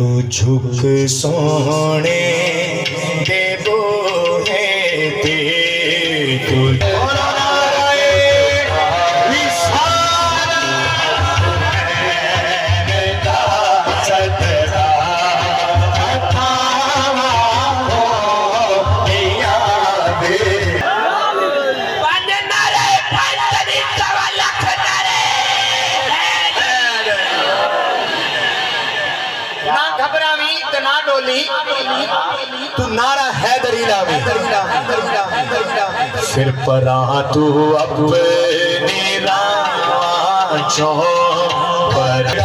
تو جھک سونے دے وہ ہے دے تو تو نعرہ حیدری لاوی پھر پراں تو اپنی راہ چون پر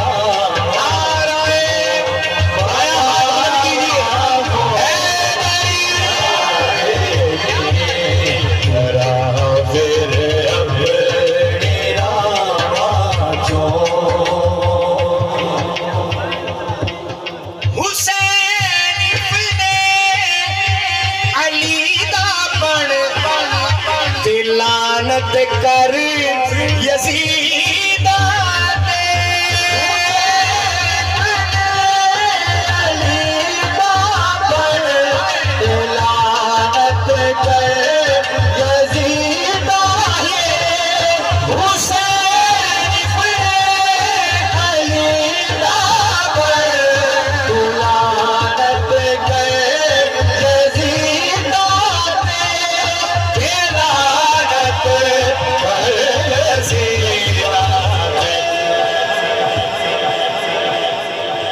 لعنت کر یزید لعنت کر یزید حسین علی لعنت کر یزید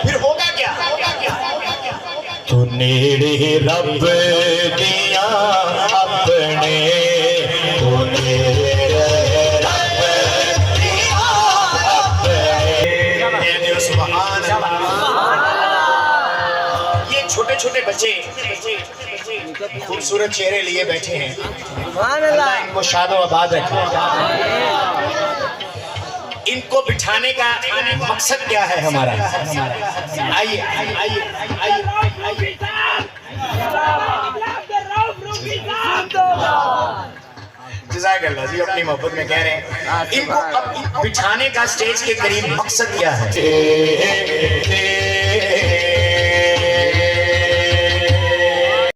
پھر ہوگا کیا تو نیڑے رب دیا اپنے تو نیڑے رب دیا اپنے سبحان اللہ یہ چھوٹے چھوٹے بچے خوبصورت چہرے لیے بیٹھے ہیں اللہ ان کو شاد و آباد رکھے ان کو بٹھانے کا مقصد کیا ہے ہمارا آئیے جزاک اللہ جی اپنی محبت میں کہہ رہے ہیں ان کو بٹھانے کا سٹیج کے قریب مقصد کیا ہے